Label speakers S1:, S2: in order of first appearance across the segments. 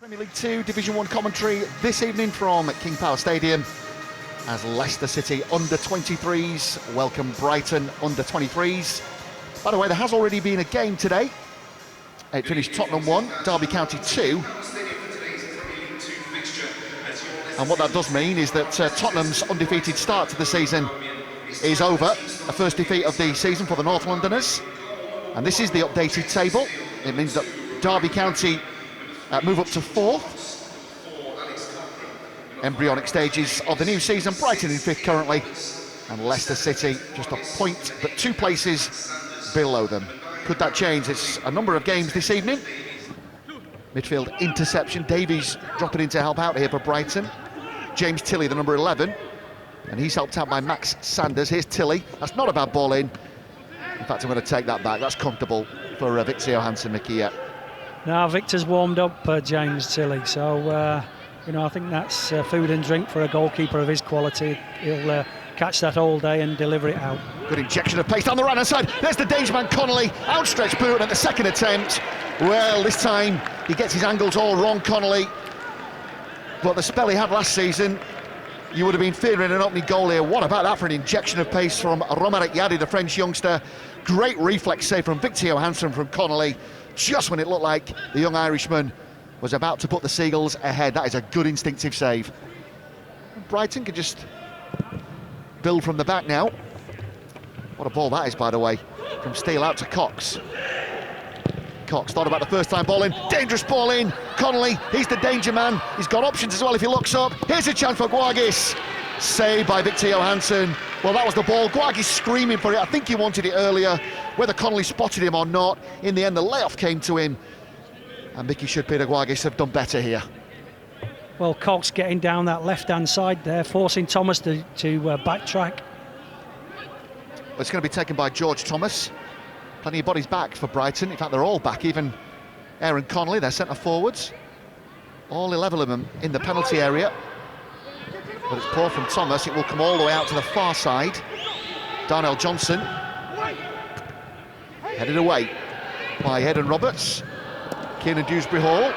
S1: Premier League 2 Division 1 commentary this evening from King Power Stadium as Leicester City Under-23s welcome Brighton Under-23s. By the way, there has already been a game today. It finished Tottenham 1, Derby County 2. And what that does mean is that Tottenham's undefeated start to the season is over. A first defeat of the season for the North Londoners. And this is the updated table. It means that Derby County move up to 4th. Embryonic stages of the new season. Brighton in 5th currently, and Leicester City just a point but 2 places below them. Could that change? It's a number of games this evening. Midfield interception. Davies dropping in to help out here for Brighton. James Tilley, the number 11, and he's helped out by Max Sanders. Here's Tilley. That's not a bad ball in. In fact, I'm going to take that back. That's comfortable for Victor Johansson, Mickey. Yeah.
S2: Now Victor's warmed up James Tilley, so you know, I think that's food and drink for a goalkeeper of his quality. He'll catch that all day and deliver it out. Good
S1: injection of pace down the right hand side. There's the danger man Connolly, outstretched boot at the second attempt. Well, this time he gets his angles all wrong, Connolly. But the spell he had last season, you would have been fearing an opening goal here. What about that for an injection of pace from Romaric Yadi, the French youngster? Great reflex save from Victor Johansson from Connolly, just when it looked like the young Irishman was about to put the Seagulls ahead. That is a good instinctive save. Brighton can just build from the back now. What a ball that is, by the way, from Steele out to Cox. Cox thought about the first time ball in, dangerous ball in. Connolly, he's the danger man. He's got options as well if he looks up. Here's a chance for Guagis. Saved by Victor Johansson. Well, that was the ball. Guagis screaming for it. I think he wanted it earlier, whether Connolly spotted him or not. In the end, the layoff came to him. And Mickey Shudpid and Guagis have done better here.
S2: Well, Cox getting down that left-hand side there, forcing Thomas to backtrack.
S1: Well, it's going to be taken by George Thomas. Plenty of bodies back for Brighton. In fact, they're all back, even Aaron Connolly, their centre-forwards. All 11 of them in the penalty area. But it's poor from Thomas. It will come all the way out to the far side. Darnell Johnson. Headed away by Hayden Roberts. Kieran Dewsbury Hall.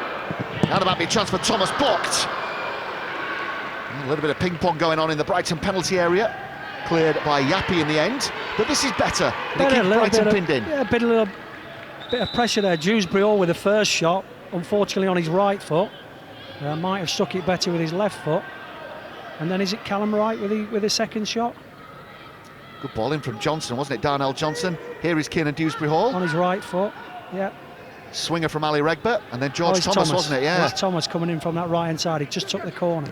S1: Now there might be a chance for Thomas, blocked. A little bit of ping-pong going on in the Brighton penalty area. Cleared by Yappi in the end. But this is better. Brighton pinned in.
S2: Yeah, a little bit of pressure there. Dewsbury Hall with the first shot, unfortunately on his right foot. Might have struck it better with his left foot. And then is it Callum Wright with the second shot?
S1: Good ball in from Johnson, wasn't it? Darnell Johnson. Here is Kieran Dewsbury Hall.
S2: On his right foot, yeah.
S1: Swinger from Ali Regbert, and then George Thomas, wasn't it? Yeah.
S2: It's Thomas coming in from that right-hand side. He just took the corner.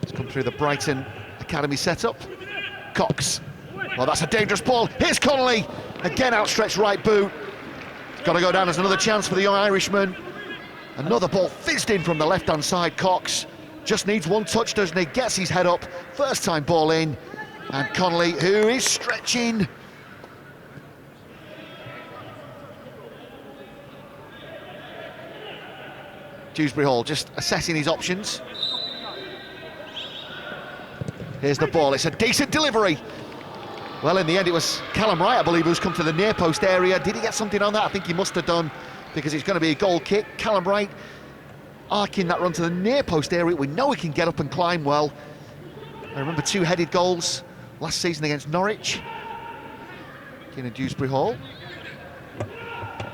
S1: It's come through the Brighton Academy setup. Cox. Well, that's a dangerous ball. Here's Connolly. Again, outstretched right boot. Got to go down as another chance for the young Irishman. Another ball fizzed in from the left-hand side. Cox just needs one touch, doesn't he? Gets his head up. First time ball in. And Connolly, who is stretching. Dewsbury Hall just assessing his options. Here's the ball. It's a decent delivery. Well, in the end, it was Callum Wright, I believe, who's come to the near post area. Did he get something on that? I think he must have done, because it's going to be a goal kick. Callum Wright arcing that run to the near post area. We know he can get up and climb well. I remember 2 headed goals last season against Norwich. Keenan Dewsbury Hall.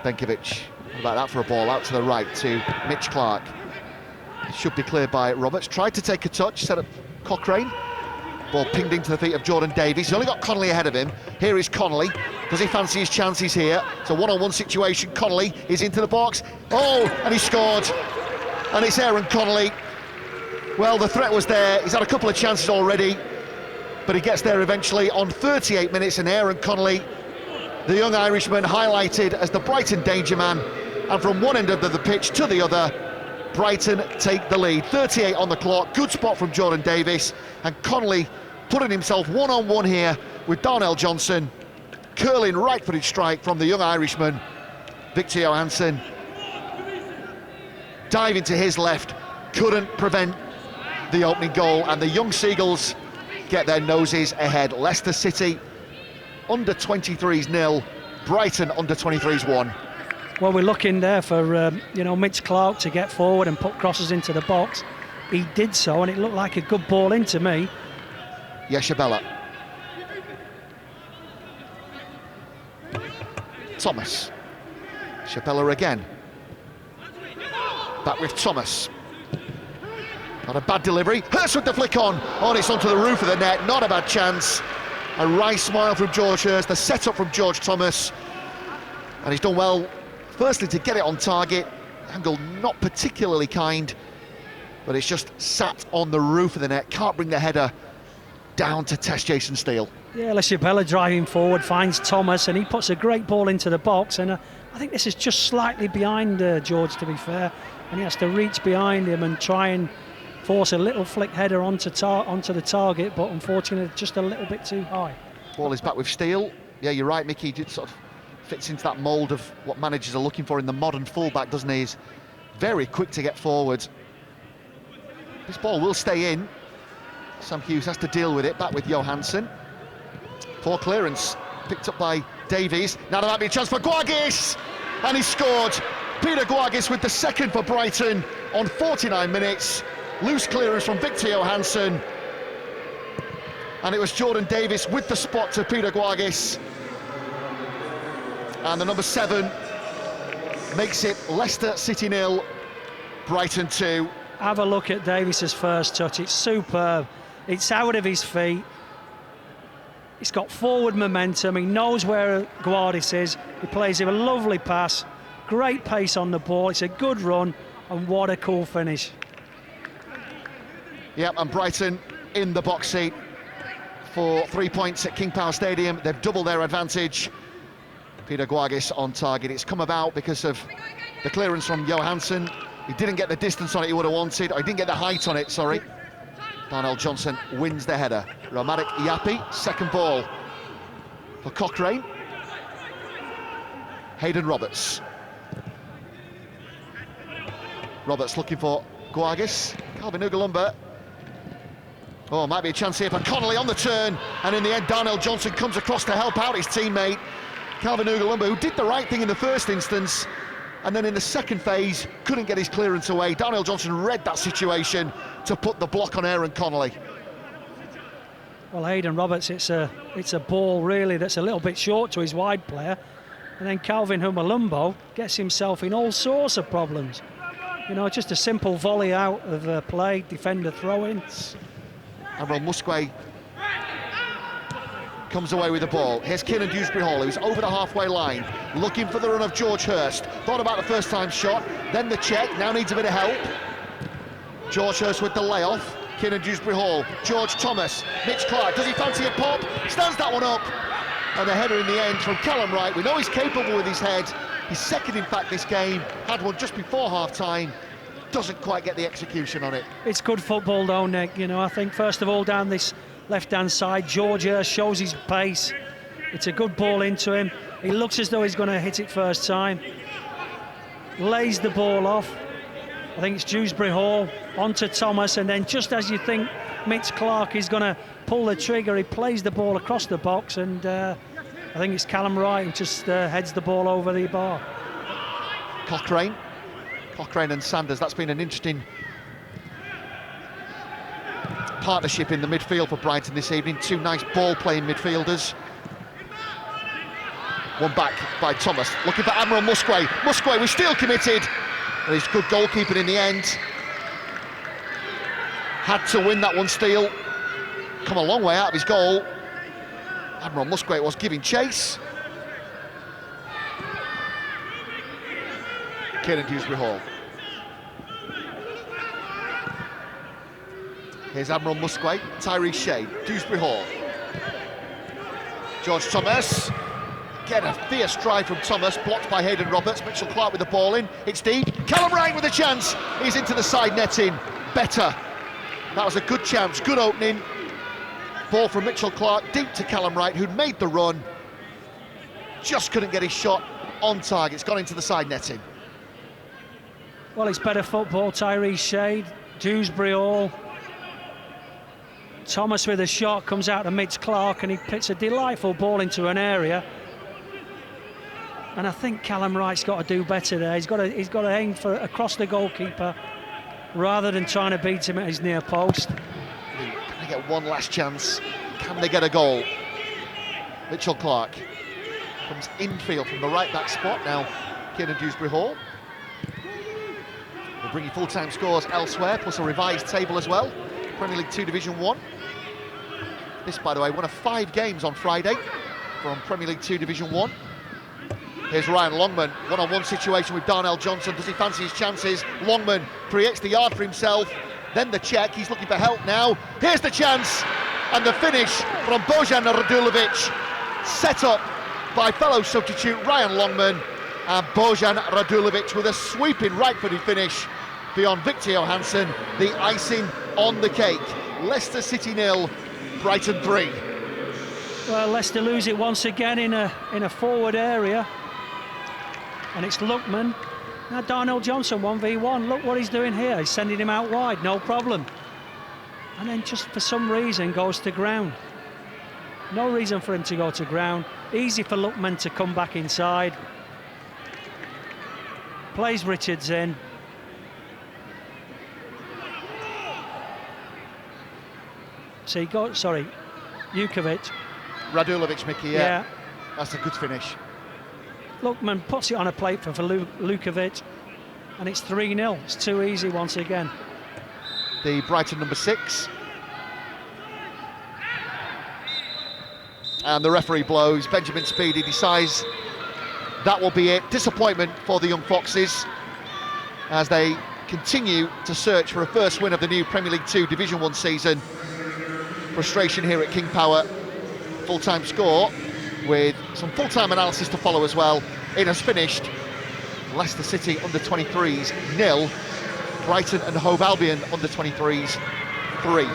S1: Benkovic. What about that for a ball out to the right to Mitch Clark? It should be cleared by Roberts. Tried to take a touch, set up Cochrane. Ball pinged into the feet of Jordan Davies. He's only got Connolly ahead of him. Here is Connolly. Does he fancy his chances here? It's a one-on-one situation. Connolly is into the box. Oh, and he scored. And it's Aaron Connolly. Well, the threat was there. He's had a couple of chances already, but he gets there eventually on 38 minutes, and Aaron Connolly, the young Irishman, highlighted as the Brighton danger man. And from one end of the pitch to the other, Brighton take the lead. 38 on the clock. Good spot from Jordan Davies. And Connolly putting himself one-on-one here with Darnell Johnson. Curling right-footed strike from the young Irishman, Victor Johansson. Diving to his left. Couldn't prevent the opening goal. And the young Seagulls get their noses ahead. Leicester City Under-23s 0, Brighton Under-23s 1.
S2: Well, we're looking there for, Mitch Clark to get forward and put crosses into the box. He did so, and it looked like a good ball in to me.
S1: Yeshabella. Thomas. Shabella again. Back with Thomas. Not a bad delivery. Hurst with the flick on. Oh, it's onto the roof of the net. Not a bad chance. A wry smile from George Hurst. The setup from George Thomas. And he's done well, firstly, to get it on target. Angle not particularly kind, but it's just sat on the roof of the net. Can't bring the header down to test Jason Steele.
S2: Yeah, Lecibella driving forward, finds Thomas, and he puts a great ball into the box. And I think this is just slightly behind George, to be fair. And he has to reach behind him and try and force a little flick header onto the target, but unfortunately just a little bit too high.
S1: Ball is back with Steele. Yeah, you're right, Mickey. It sort of fits into that mould of what managers are looking for in the modern fullback, doesn't he? He's very quick to get forward. This ball will stay in. Sam Hughes has to deal with it. Back with Johansson. Poor clearance, picked up by Davies. Now there might be a chance for Guagis, and he scored. Peter Guagis with the second for Brighton on 49 minutes. Loose clearance from Victor Johansson, and it was Jordan Davies with the spot to Peter Guagis. And the number 7 makes it Leicester City 0, Brighton 2.
S2: Have a look at Davies's first touch. It's superb. It's out of his feet. He's got forward momentum. He knows where Guardis is. He plays him a lovely pass. Great pace on the ball. It's a good run, and what a cool finish.
S1: Yep, and Brighton in the box seat for 3 points at King Power Stadium. They've doubled their advantage. Peter Guagis on target. It's come about because of the clearance from Johansson. He didn't get the distance on it he would have wanted, or he didn't get the height on it, sorry. Darnell Johnson wins the header. Romanik Yapi, second ball for Cochrane. Hayden Roberts. Roberts looking for Guagis. Calvin Ugalumba. Oh, might be a chance here for Connolly on the turn, and in the end Darnell Johnson comes across to help out his teammate Calvin Ugalumba, who did the right thing in the first instance, and then in the second phase couldn't get his clearance away. Darnell Johnson read that situation to put the block on Aaron Connolly.
S2: Well, Hayden Roberts, it's a ball really that's a little bit short to his wide player, and then Calvin Ugalumba gets himself in all sorts of problems. Just a simple volley out of play, defender throw-in.
S1: Admiral Musquet comes away with the ball. Here's Kieran Dewsbury-Hall, who's over the halfway line, looking for the run of George Hurst. Thought about the first time shot, then the check, now needs a bit of help. George Hurst with the layoff. Kieran Dewsbury-Hall, George Thomas, Mitch Clark, does he fancy a pop? Stands that one up, and the header in the end from Callum Wright. We know he's capable with his head. He's second, in fact, this game. Had one just before half-time. Doesn't quite get the execution on it.
S2: It's good football though, Nick. I think first of all down this left-hand side, George Hurst shows his pace. It's a good ball into him. He looks as though he's going to hit it first time. Lays the ball off. I think it's Dewsbury-Hall onto Thomas, and then just as you think Mitch Clark is going to pull the trigger, he plays the ball across the box, and I think it's Callum Wright who just heads the ball over the bar.
S1: Cochrane and Sanders, that's been an interesting partnership in the midfield for Brighton this evening. Two nice ball-playing midfielders. One back by Thomas, looking for Admiral Musquet. Musquet was still committed, and he's good goalkeeping in the end. Had to win that one, Steele. Come a long way out of his goal. Admiral Musquet was giving chase. Kieran Dewsbury-Hall. Here's Admiral Musquet, Tyrese Shea, Dewsbury-Hall. George Thomas. Again, a fierce drive from Thomas, blocked by Hayden Roberts. Mitchell Clark with the ball in. It's deep. Callum Wright with a chance. He's into the side netting. Better. That was a good chance, good opening. Ball from Mitchell Clark, deep to Callum Wright, who'd made the run. Just couldn't get his shot on target. It's gone into the side netting.
S2: Well, it's better football. Tyrese Shade, Dewsbury-Hall. Thomas with a shot, comes out to Mitch Clark, and he puts a delightful ball into an area. And I think Callum Wright's got to do better there. He's got to aim for across the goalkeeper rather than trying to beat him at his near post.
S1: Can they get one last chance? Can they get a goal? Mitchell Clark comes infield from the right back spot now. Kieran Dewsbury Hall. We'll bring you full-time scores elsewhere, plus a revised table as well. Premier League 2 Division 1. This, by the way, one of 5 games on Friday from Premier League 2 Division 1. Here's Ryan Longman, one-on-one situation with Darnell Johnson. Does he fancy his chances? Longman creates the yard for himself, then the check. He's looking for help now. Here's the chance, and the finish from Bojan Radulovic, set up by fellow substitute Ryan Longman, and Bojan Radulovic with a sweeping right-footed finish beyond Victor Johansson, the icing on the cake. Leicester City 0, Brighton 3.
S2: Well, Leicester lose it once again in a forward area. And it's Lookman. Now Darnell Johnson 1v1. Look what he's doing here. He's sending him out wide, no problem. And then just for some reason goes to ground. No reason for him to go to ground. Easy for Lookman to come back inside. Plays Richards in. So he got, sorry, Jukovic.
S1: Radulovic, Mickey, yeah. That's a good finish.
S2: Lookman puts it on a plate for Lukovic, and it's 3-0. It's too easy once again.
S1: The Brighton number 6. And the referee blows. Benjamin Speedy decides that will be it. Disappointment for the Young Foxes as they continue to search for a first win of the new Premier League 2 Division 1 season. Frustration here at King Power. Full-time score with some full-time analysis to follow as well. It has finished Leicester City Under-23s 0, Brighton and Hove Albion Under-23s 3.